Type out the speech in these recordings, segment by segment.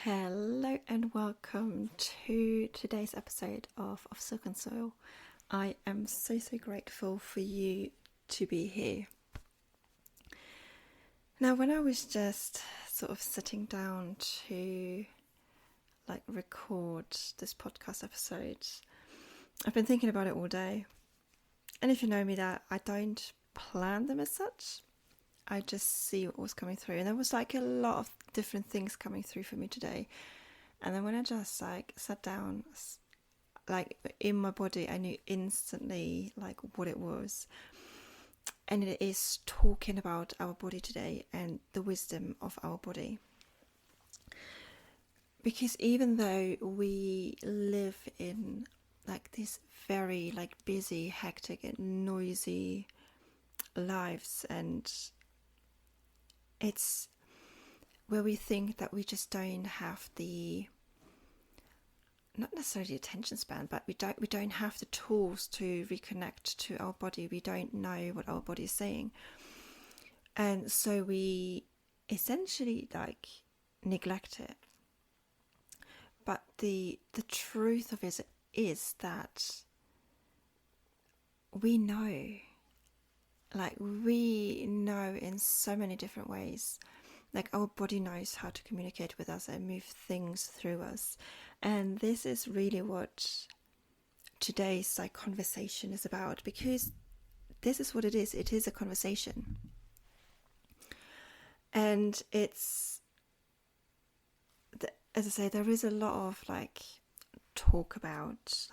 Hello and welcome to today's episode of Silk and Soil. I am so grateful for you to be here. Now, when I was just sort of sitting down to record this podcast episode, I've been thinking about it all day. And if you know me, that I don't plan them as such. I just see what was coming through, and there was a lot of different things coming through for me today. And then when I just sat down, in my body, I knew instantly what it was. And it is talking about our body today and the wisdom of our body. Because even though we live in this very busy, hectic and noisy lives, and it's where we think that we just don't have the, not necessarily attention span, but we don't have the tools to reconnect to our body. We don't know what our body is saying, and so we essentially neglect it. But the truth of it is that we know, we know in so many different ways. Our body knows how to communicate with us and move things through us. And this is really what today's conversation is about, because this is what it is. It is a conversation. And it's, as I say, there is a lot of talk about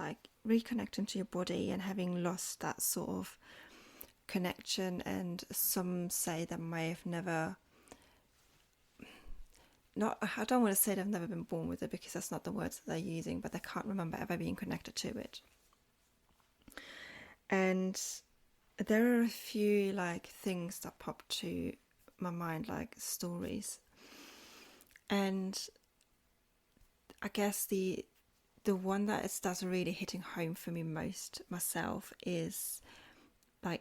reconnecting to your body and having lost that sort of connection. And some say that may have never, I don't want to say they've never been born with it, because that's not the words that they're using, but they can't remember ever being connected to it. And there are a few things that pop to my mind, stories. And I guess the one that's really hitting home for me most myself is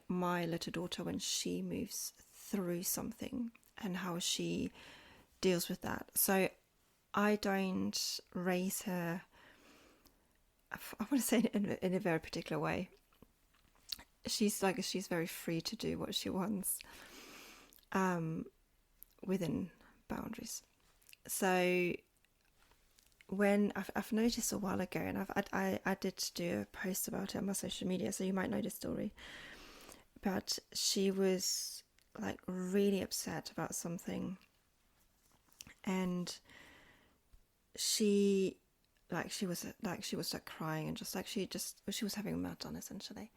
my little daughter, when she moves through something and how she deals with that. So I don't raise her, I want to say in a very particular way. She's very free to do what she wants, within boundaries. So when I've noticed a while ago, and I did do a post about it on my social media, so you might know the story, but she was really upset about something, and she was crying, and she was having a meltdown essentially.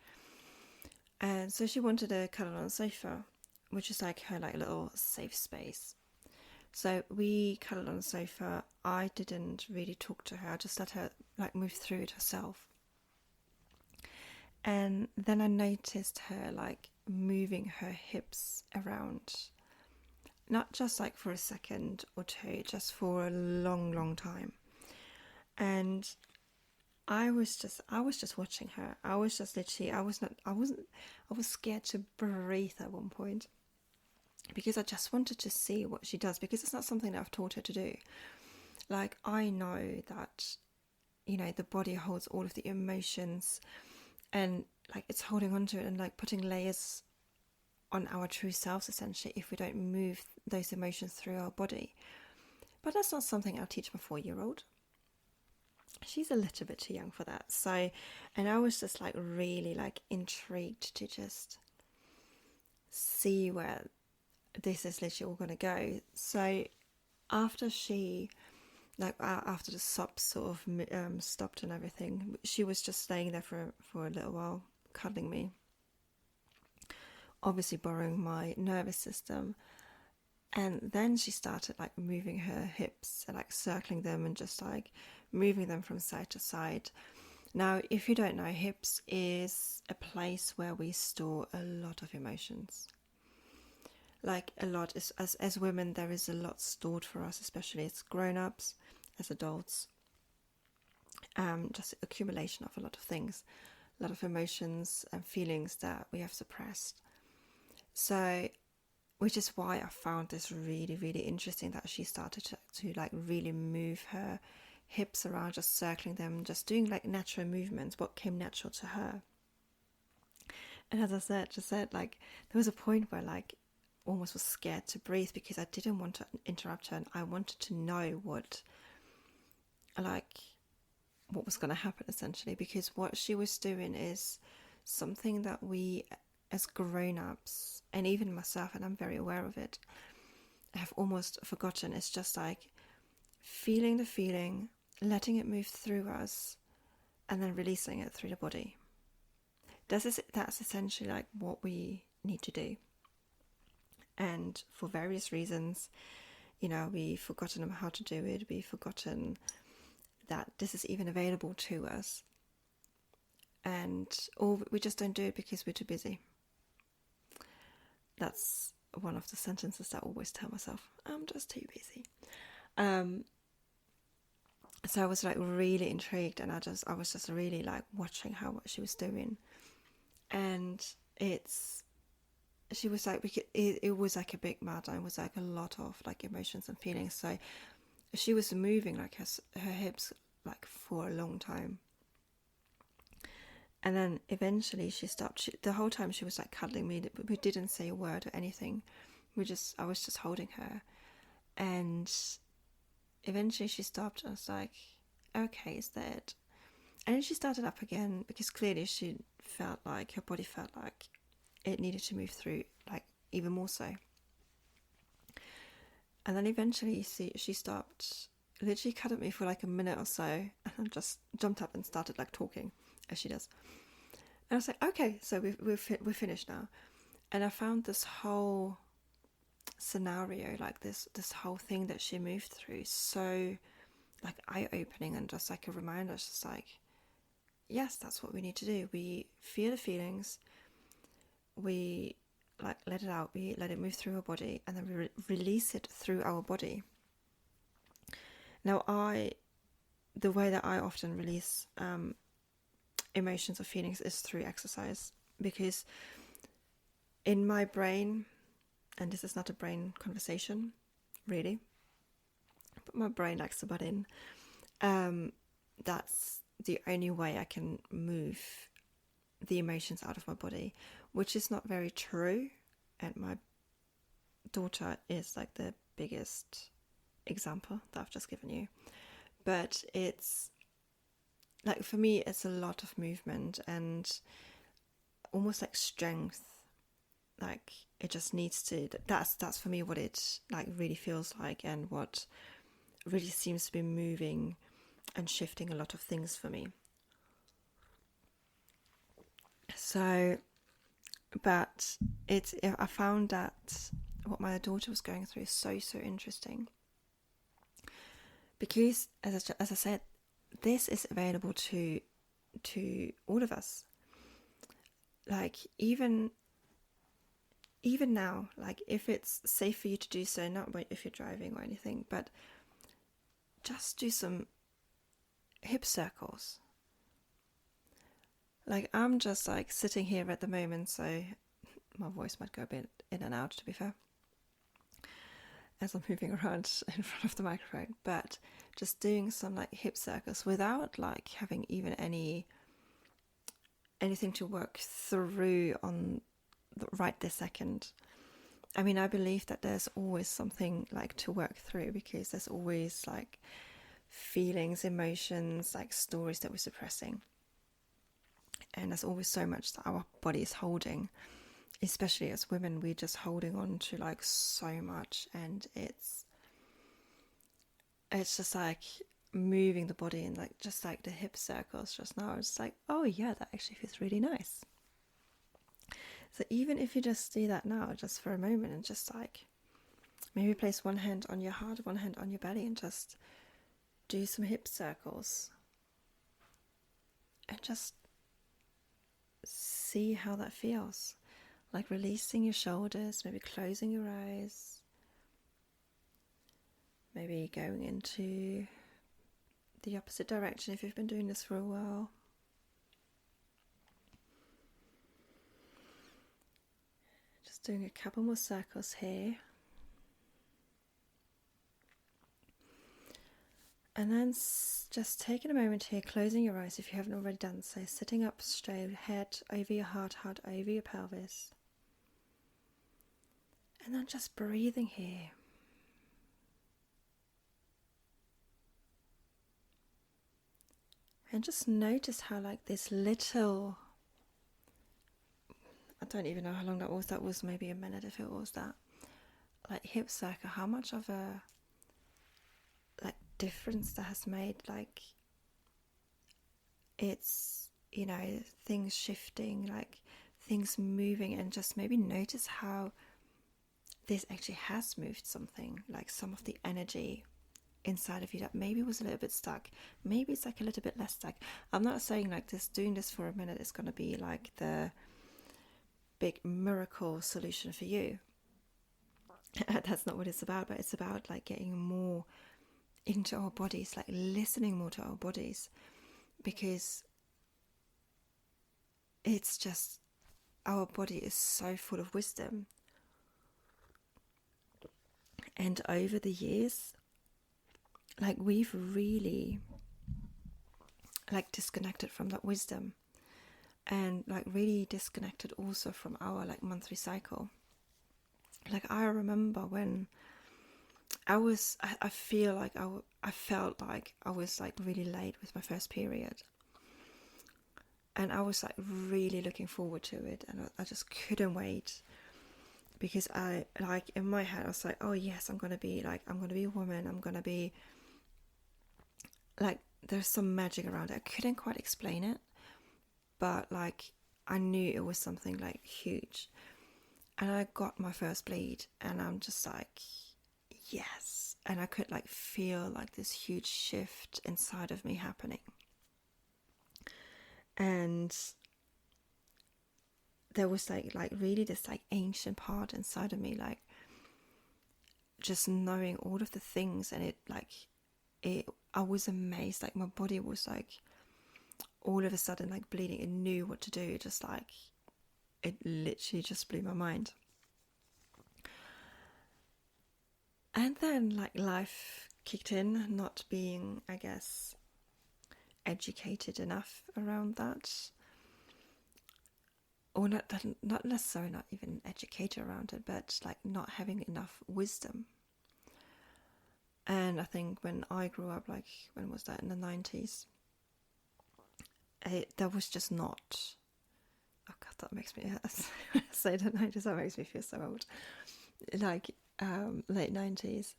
And so she wanted to cuddle on the sofa, which is her little safe space. So we cuddled on the sofa. I didn't really talk to her. I just let her move through it herself. And then I noticed her moving her hips around, not just for a second or two, just for a long time. And I was just watching her. I was just literally, I was scared to breathe at one point, because I just wanted to see what she does, because it's not something that I've taught her to do. I know that, the body holds all of the emotions, and it's holding onto it and putting layers on our true selves essentially if we don't move those emotions through our body. But that's not something I'll teach my 4-year-old. She's a little bit too young for that. So, and I was just really intrigued to just see where this is literally all going to go. So after she, after the sobs sort of stopped and everything, she was just staying there for a little while, cuddling me, obviously borrowing my nervous system. And then she started moving her hips and circling them and just moving them from side to side. Now, if you don't know, hips is a place where we store a lot of emotions. A lot. As women, there is a lot stored for us, especially as grown-ups, as adults. Just accumulation of a lot of things, a lot of emotions and feelings that we have suppressed. So which is why I found this really, really interesting, that she started to like really move her hips around, just circling them, just doing like natural movements, what came natural to her. And as I said, like, there was a point where like almost was scared to breathe, because I didn't want to interrupt her, and I wanted to know what was going to happen, essentially, because what she was doing is something that we as grown-ups, and even myself, and I'm very aware of it, have almost forgotten. It's just like feeling the feeling, letting it move through us, and then releasing it through the body. That's essentially like what we need to do. And for various reasons, we've forgotten how to do it. We've forgotten that this is even available to us. Or we just don't do it because we're too busy. That's one of the sentences that I always tell myself. I'm just too busy. So I was like really intrigued, and I was just really like watching what she was doing. And she was like, it was like a big meltdown. It was like a lot of like emotions and feelings. So she was moving like her hips like for a long time. And then eventually she stopped. The whole time she was like cuddling me, but we didn't say a word or anything. I was just holding her. And eventually she stopped. I was like, okay, is that it? And then she started up again, because clearly her body felt like it needed to move through, like even more so. And then eventually she stopped, literally cut at me for like a minute or so, and I just jumped up and started like talking, as she does. And I was like, okay, so we're finished now. And I found this whole scenario, like this whole thing that she moved through, so like eye-opening, and just like a reminder. It's just like, yes, that's what we need to do. We feel the feelings, we like let it out, we let it move through our body, and then we release it through our body. Now, the way that I often release emotions or feelings is through exercise, because in my brain, and this is not a brain conversation, really, but my brain likes to butt in, that's the only way I can move the emotions out of my body, which is not very true. And my daughter is like the biggest example that I've just given you. But it's like, for me, it's a lot of movement and almost like strength. Like, it just needs to, that's for me what it like really feels like, and what really seems to be moving and shifting a lot of things for me. So, but I found that what my daughter was going through is so interesting, because as I said, this is available to all of us. Like, even now, like, if it's safe for you to do so, not if you're driving or anything, but just do some hip circles. Like, I'm just like sitting here at the moment, so my voice might go a bit in and out, to be fair, as I'm moving around in front of the microphone, but just doing some like hip circles without like having even anything to work through on right this second. I mean, I believe that there's always something like to work through, because there's always like feelings, emotions, like stories that we're suppressing. And there's always so much that our body is holding, especially as women. We're just holding on to like so much, and it's just like moving the body, and like just like the hip circles just now, it's like, oh yeah, that actually feels really nice. So even if you just do that now, just for a moment, and just like maybe place one hand on your heart, one hand on your belly, and just do some hip circles, and just see how that feels. Like releasing your shoulders, maybe closing your eyes, maybe going into the opposite direction if you've been doing this for a while. Just just doing a couple more circles here. And then just taking a moment here, closing your eyes if you haven't already done so, sitting up straight, head over your heart over your pelvis. And then just breathing here. And just notice how like this little, I don't even know how long that was maybe a minute if it was that, like hip circle, how much of a like difference that has made, like it's, you know, things shifting, like things moving, and just maybe notice how this actually has moved something, like some of the energy inside of you that maybe was a little bit stuck. Maybe it's like a little bit less stuck. I'm not saying like this, doing this for a minute is going to be like the big miracle solution for you. That's not what it's about, but it's about like getting more into our bodies, like listening more to our bodies, because it's just, our body is so full of wisdom. And over the years, like we've really like disconnected from that wisdom, and like really disconnected also from our like monthly cycle. Like I remember when I feel like I felt like I was like really late with my first period, and I was like really looking forward to it, and I just couldn't wait, because I, like in my head I was like, oh yes, I'm gonna be a woman, I'm gonna be like, there's some magic around it. I couldn't quite explain it, but like I knew it was something like huge. And I got my first bleed, and I'm just like, yes. And I could like feel like this huge shift inside of me happening. And there was like really this like ancient part inside of me, like just knowing all of the things, and I was amazed. Like my body was like all of a sudden like bleeding. It knew what to do. Just like, it literally just blew my mind. And then like life kicked in, not being, I guess, educated enough around that, or not necessarily not even educated around it, but like not having enough wisdom. And I think when I grew up, like when was that, in the 90s, that was just not, oh god, that makes me say the 90s, that makes me feel so old, like late 90s,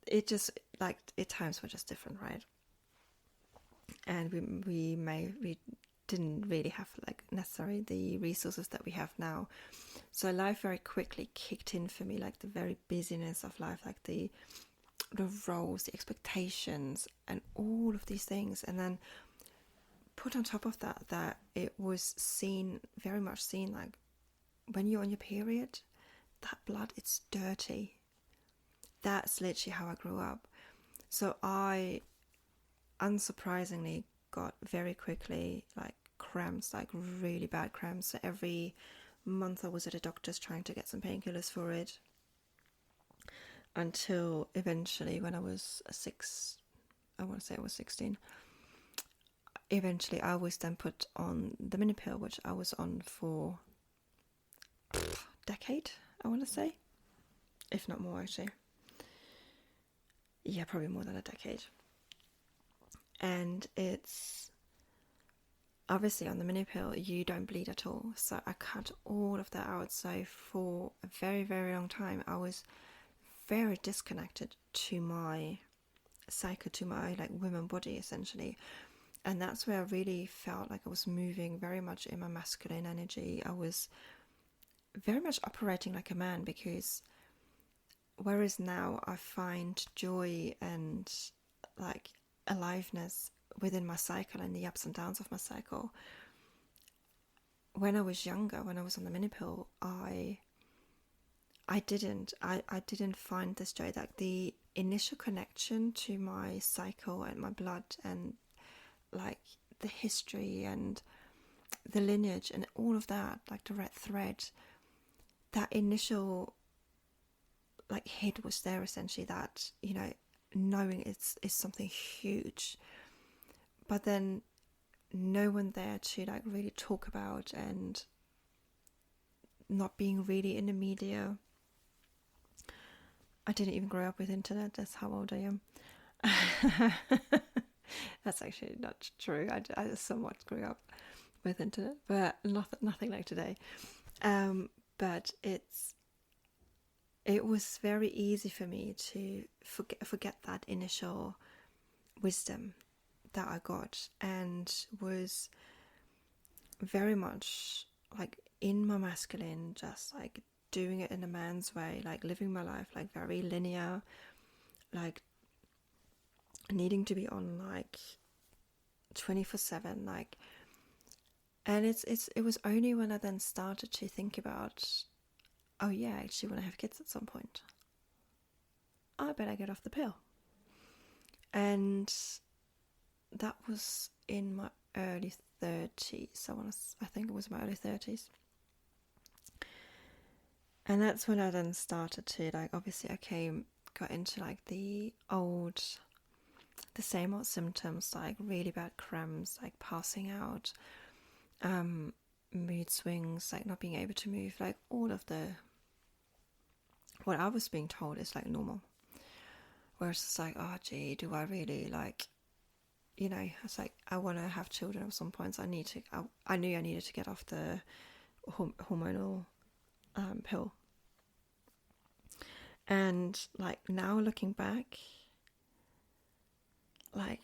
it just like, times were just different, right? And we didn't really have like necessarily the resources that we have now. So life very quickly kicked in for me, like the very busyness of life, like the roles, the expectations, and all of these things. And then put on top of that it was very much seen like, when you're on your period, that blood, it's dirty. That's literally how I grew up. So I, unsurprisingly, got very quickly like cramps, like really bad cramps. So every month I was at a doctor's trying to get some painkillers for it, until eventually when I was I want to say I was 16, eventually I was then put on the mini pill, which I was on for a decade, I want to say, if not more actually. Yeah, probably more than a decade. And it's obviously, on the mini pill you don't bleed at all, so I cut all of that out. So for a very, very long time I was very disconnected to my cycle, to my like women body essentially. And that's where I really felt like I was moving very much in my masculine energy. I was very much operating like a man, because whereas now I find joy and like aliveness within my cycle and the ups and downs of my cycle, when I was younger, when I was on the mini pill, I didn't find this joy, like the initial connection to my cycle and my blood, and like the history and the lineage and all of that, like the red thread. that initial like hit was there, essentially, that, you know, knowing it's something huge, but then no one there to like really talk about, and not being really in the media. I didn't even grow up with internet. That's how old I am. That's actually not true. I somewhat grew up with internet, but nothing like today. But it was very easy for me to forget that initial wisdom that I got, and was very much like in my masculine, just like doing it in a man's way, like living my life like very linear, like needing to be on like 24/7, like. And it was only when I then started to think about, oh yeah, I actually want to have kids at some point, I better get off the pill. And that was in my early 30s. I think it was my early 30s. And that's when I then started to, like, obviously got into like the same old symptoms, like really bad cramps, like passing out, mood swings, like not being able to move, like all of what I was being told is like normal. Whereas it's like, oh gee, do I really, like, you know, it's like, I want to have children at some point, so I knew I needed to get off the hormonal pill. And like now looking back, like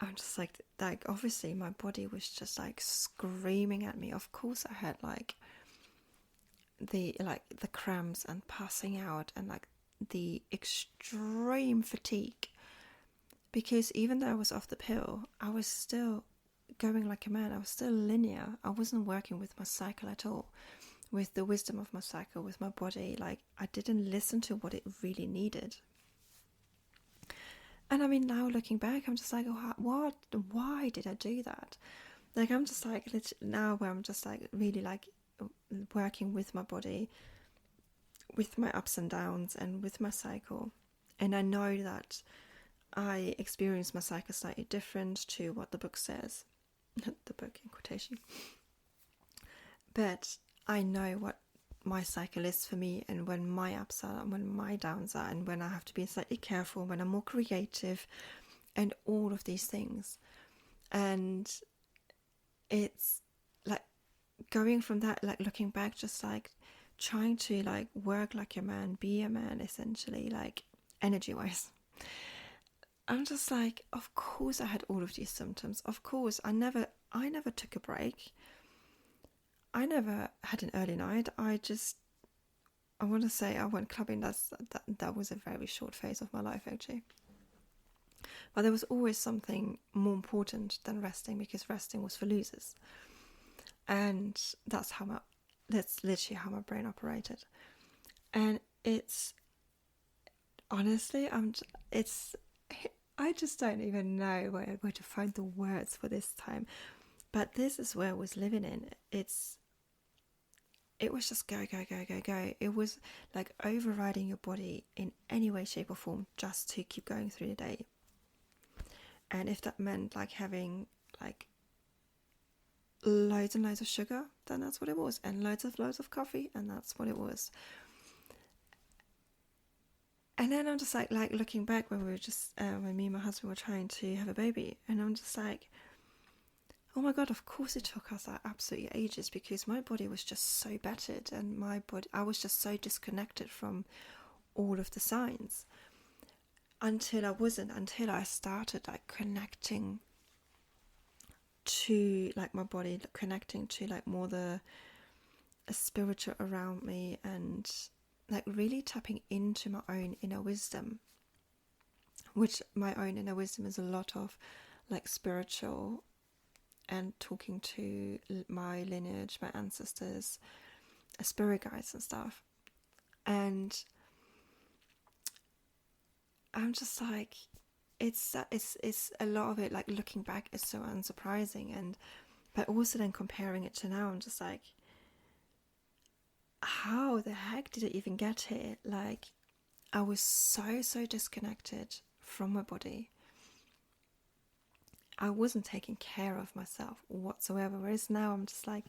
I'm just like obviously my body was just like screaming at me. Of course I had like the cramps and passing out and like the extreme fatigue, because even though I was off the pill, I was still going like a man. I was still linear. I wasn't working with my cycle at all, with the wisdom of my cycle, with my body. Like I didn't listen to what it really needed. And I mean, now looking back, I'm just like, oh, what? Why did I do that? Like, I'm just like, now where I'm just like really like working with my body, with my ups and downs, and with my cycle. And I know that I experience my cycle slightly different to what the book says. The book in quotation. But I know what my cycle is for me, and when my ups are, and when my downs are, and when I have to be slightly careful, when I'm more creative, and all of these things. And it's like going from that, like looking back, just like trying to like work like a man, be a man, essentially, like energy wise. I'm just like, of course I had all of these symptoms. Of course, I never took a break. I never had an early night. I want to say I went clubbing. That was a very short phase of my life, actually. But there was always something more important than resting, because resting was for losers. And that's literally how my brain operated. And it's honestly, I just don't even know where to find the words for this time. But this is where I was living in. It was just go, go, go, go, go. It was like overriding your body in any way, shape, or form, just to keep going through the day. And if that meant like having like loads and loads of sugar, then that's what it was. And loads of coffee, and that's what it was. And then I'm just like looking back when we were just, when me and my husband were trying to have a baby, and I'm just like, oh my God, of course it took us absolutely ages, because my body was just so battered, and I was just so disconnected from all of the signs until I started like connecting to like my body, connecting to like more the spiritual around me, and like really tapping into my own inner wisdom, which my own inner wisdom is a lot of like spiritual, and talking to my lineage, my ancestors, spirit guides and stuff. And I'm just like, it's a lot of it, like looking back, is so unsurprising, and but also then comparing it to now, I'm just like, how the heck did it even get here? Like, I was so disconnected from my body. I wasn't taking care of myself whatsoever. Whereas now I'm just like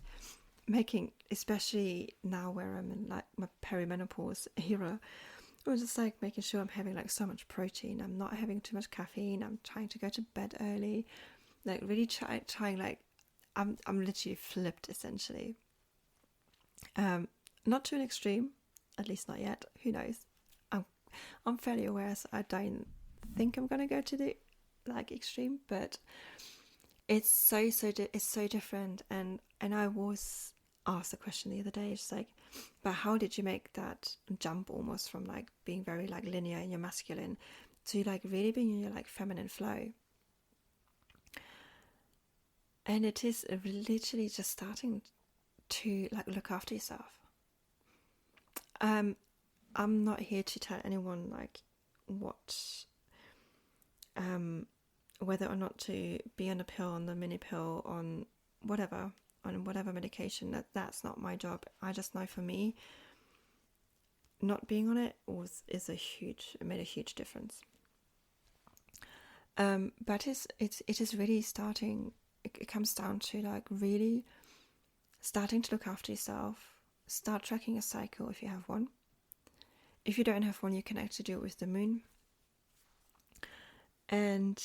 making, especially now where I'm in like my perimenopause era, I'm just like making sure I'm having like so much protein. I'm not having too much caffeine. I'm trying to go to bed early. Like really trying like I'm literally flipped essentially. Not to an extreme, at least not yet. Who knows? I'm fairly aware, so I don't think I'm gonna go to the like extreme, but it's it's so different. And I was asked a question the other day, just like, but how did you make that jump almost from like being very like linear in your masculine to like really being in your like feminine flow? And it is literally just starting to like look after yourself. I'm not here to tell anyone like what whether or not to be on a pill, on the mini pill, on whatever medication. That's not my job. I just know for me, not being on it it made a huge difference. But it is really starting. It comes down to like really starting to look after yourself. Start tracking your cycle if you have one. If you don't have one, you can actually do it with the moon. And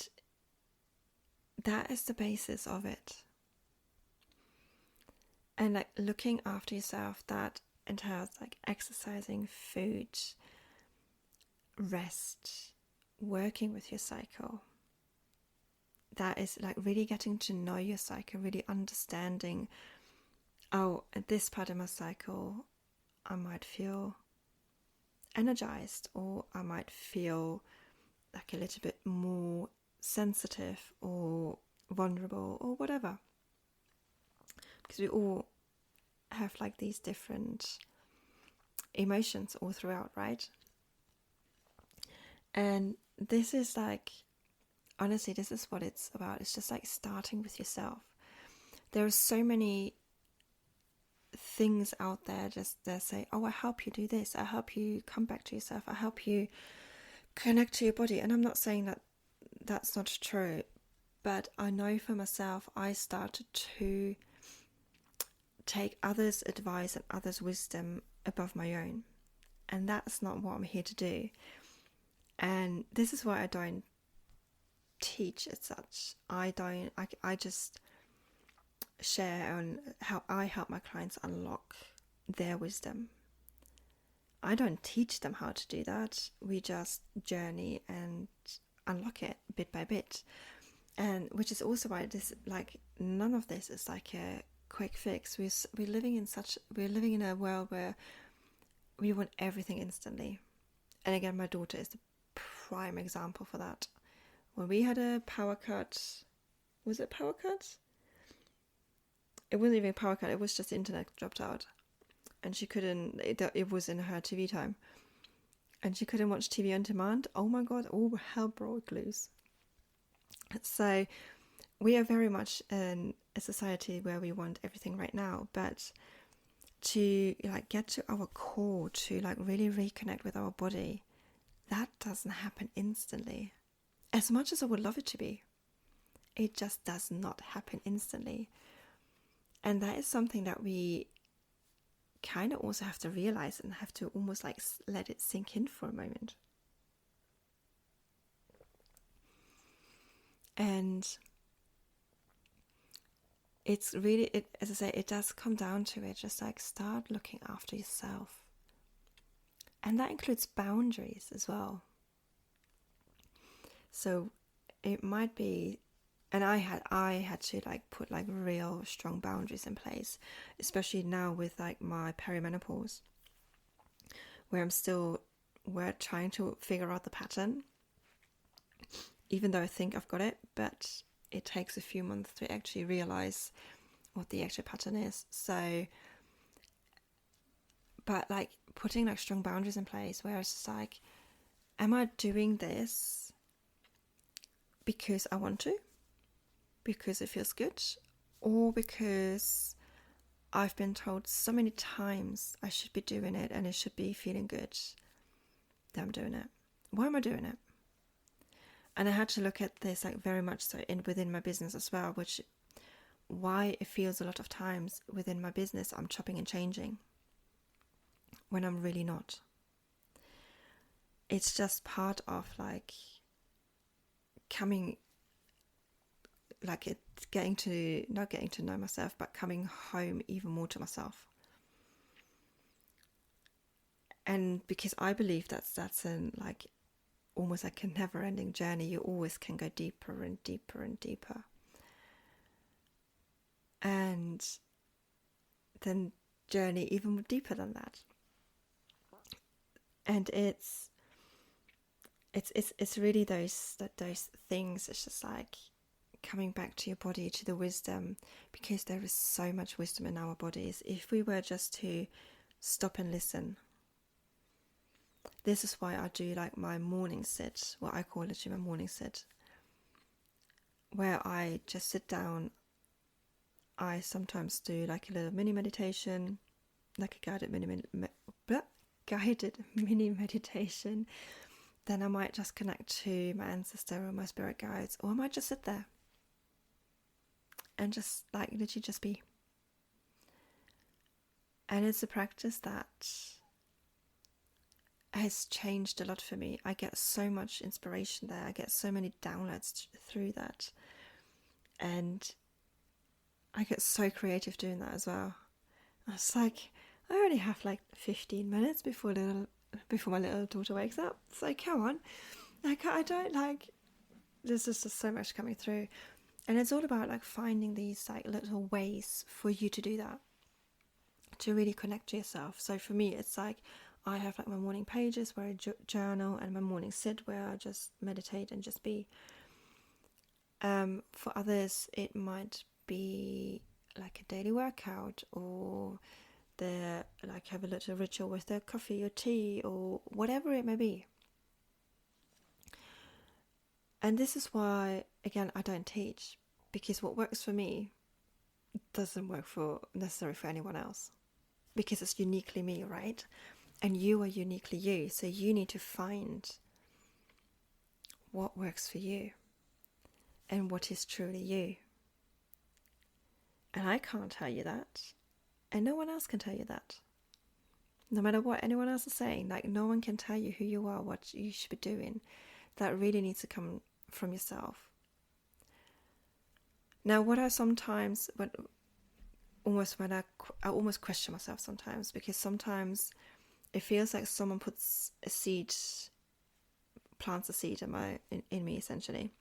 that is the basis of it. And like looking after yourself, that entails like exercising, food, rest, working with your cycle. That is like really getting to know your cycle, really understanding, oh, at this part of my cycle, I might feel energized, or I might feel like a little bit more sensitive or vulnerable or whatever. Because we all have like these different emotions all throughout, right? And this is like, honestly, this is what it's about. It's just like starting with yourself. There are so many things out there just that say, oh, I help you do this, I help you come back to yourself, I help you connect to your body. And I'm not saying that that's not true, but I know for myself, I started to take others' advice and others' wisdom above my own, and that's not what I'm here to do. And this is why I don't teach as such. I just share on how I help my clients unlock their wisdom. I don't teach them how to do that. We just journey and unlock it bit by bit. And which is also why this, like, none of this is like a quick fix. We're living in a world where we want everything instantly. And again, my daughter is the prime example for that. When we had a power cut, was it power cut? It wasn't even a power cut, it was just the internet dropped out. And she couldn't, it was in her TV time. And she couldn't watch TV on demand. Oh my god, all hell broke loose. So we are very much in a society where we want everything right now, but to like get to our core, to like really reconnect with our body, that doesn't happen instantly. As much as I would love it to be, it just does not happen instantly. And that is something that we kind of also have to realize and have to almost like let it sink in for a moment. And it's really, as I say, it does come down to it. Just like start looking after yourself. And that includes boundaries as well. So it might be, and I had to like put like real strong boundaries in place, especially now with like my perimenopause, where we're trying to figure out the pattern, even though I think I've got it, but it takes a few months to actually realize what the actual pattern is. So, but like putting like strong boundaries in place where it's just like, am I doing this because I want to, because it feels good, or because I've been told so many times I should be doing it and it should be feeling good that I'm doing it. Why am I doing it? And I had to look at this like very much so within my business as well, which why it feels a lot of times within my business I'm chopping and changing when I'm really not. It's just part of like coming, like it's not getting to know myself, but coming home even more to myself. And because I believe that's an like almost like a never-ending journey, you always can go deeper and deeper and deeper. And then journey even deeper than that. And it's really those things. It's just like coming back to your body, to the wisdom, because there is so much wisdom in our bodies. If we were just to stop and listen. This is why I do like my morning sit, what I call it, my morning sit, where I just sit down. I sometimes do like a little mini meditation, like a guided mini meditation. Then I might just connect to my ancestor or my spirit guides, or I might just sit there and just like literally just be. And it's a practice that has changed a lot for me. I get so much inspiration there. I get so many downloads through that. And I get so creative doing that as well. It's like, I only have like 15 minutes before my little daughter wakes up. So come on. Like, I don't like, there's just so much coming through. And it's all about like finding these like little ways for you to do that, to really connect to yourself. So for me, it's like, I have like my morning pages where I journal, and my morning sit where I just meditate and just be. For others, it might be like a daily workout, or they like have a little ritual with their coffee or tea or whatever it may be. And this is why, again, I don't teach, because what works for me doesn't work necessarily for anyone else, because it's uniquely me, right? And you are uniquely you, so you need to find what works for you and what is truly you. And I can't tell you that, and no one else can tell you that. No matter what anyone else is saying, like no one can tell you who you are, what you should be doing. That really needs to come from yourself. Now, what I sometimes, I almost question myself sometimes, because sometimes it feels like someone plants a seed in me essentially,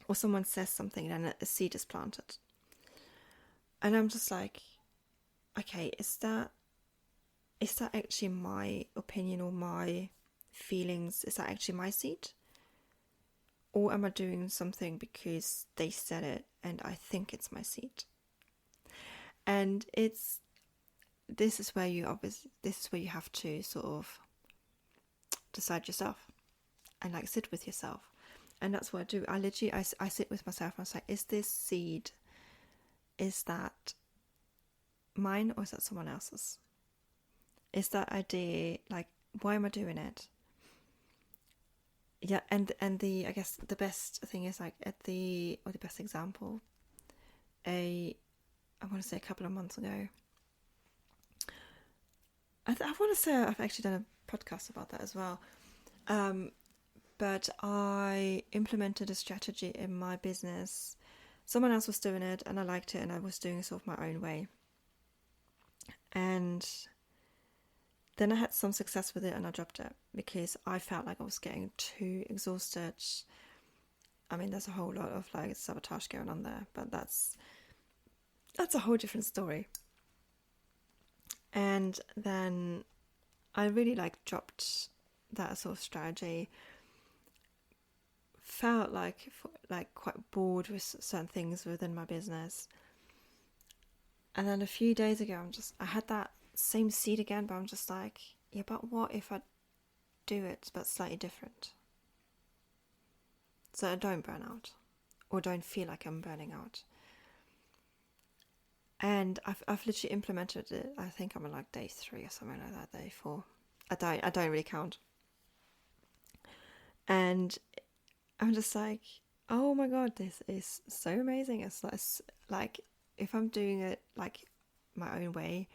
or someone says something and a seed is planted, and I'm just like, okay, is that actually my opinion or my feelings? Is that actually my seed, or am I doing something because they said it and I think it's my seed? And this is where you have to sort of decide yourself and like sit with yourself. And that's what I do. I sit with myself and I say, is this seed, is that mine or is that someone else's? Is that idea, like, why am I doing it? Yeah, and the, I guess the best thing is like the best example, I want to say a couple of months ago, I want to say I've actually done a podcast about that as well. But I implemented a strategy in my business. Someone else was doing it and I liked it, and I was doing it sort of my own way. And then I had some success with it and I dropped it because I felt like I was getting too exhausted. I mean, there's a whole lot of like sabotage going on there, but that's a whole different story. And then I really like dropped that sort of strategy. Felt like quite bored with certain things within my business. And then a few days ago, I had that same seed again, but I'm just like, yeah, but what if I do it but slightly different, so I don't burn out or don't feel like I'm burning out? And I've literally implemented it. I think I'm on like day 3 or something like that, day 4. I don't really count. And I'm just like, oh my god, this is so amazing. It's like if I'm doing it like my own way,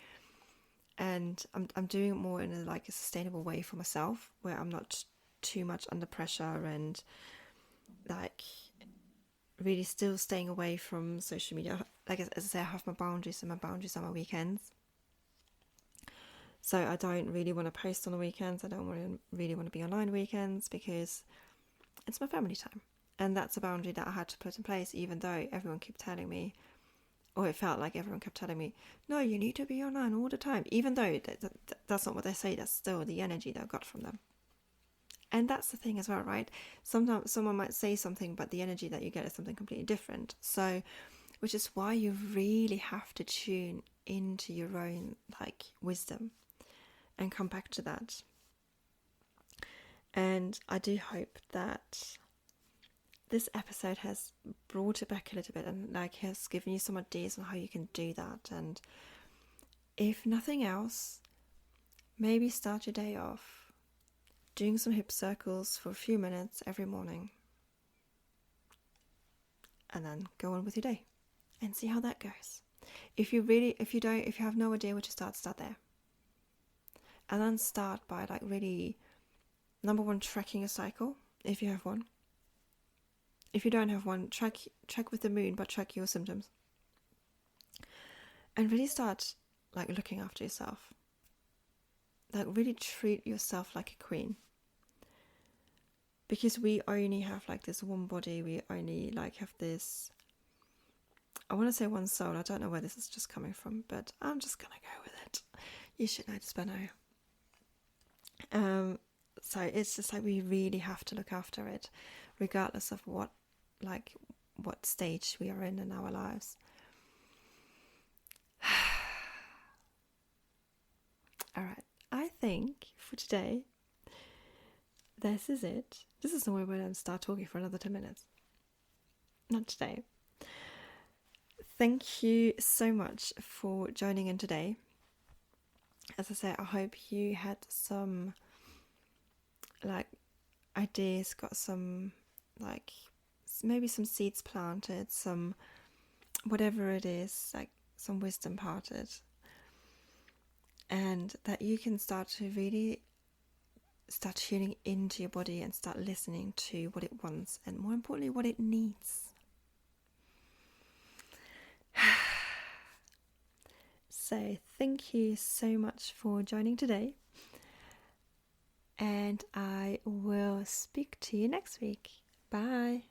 and I'm doing it more in a sustainable way for myself, where I'm not too much under pressure, and like really still staying away from social media. Like as I say, I have my boundaries, and my boundaries are my weekends. So I don't really want to post on the weekends. I don't really want to be online weekends, because it's my family time. And that's a boundary that I had to put in place, even though everyone kept telling me, or it felt like everyone kept telling me, no, you need to be online all the time. Even though that's not what they say, that's still the energy that I got from them. And that's the thing as well, right? Sometimes someone might say something, but the energy that you get is something completely different. So, which is why you really have to tune into your own wisdom and come back to that. And I do hope that this episode has brought it back a little bit, and has given you some ideas on how you can do that. And if nothing else, maybe start your day off doing some hip circles for a few minutes every morning, and then go on with your day and see how that goes. If you have no idea where to start there. And then start by really, number 1, tracking a cycle, if you have one. If you don't have one, track with the moon, but track your symptoms. And really start looking after yourself. Really treat yourself like a queen. Because we only have this one body, we only have this, I want to say one soul. I don't know where this is just coming from, but I'm just gonna go with it. You should know this by now. So it's just we really have to look after it, regardless of what stage we are in our lives. Alright, I think for today, this is it. This is nowhere where I start talking for another 10 minutes. Not today. Thank you so much for joining in today. As I say, I hope you had some ideas, got some maybe some seeds planted, some whatever it is, some wisdom parted, and that you can start to really start tuning into your body and start listening to what it wants, and more importantly, what it needs. So thank you so much for joining today, and I will speak to you next week. Bye.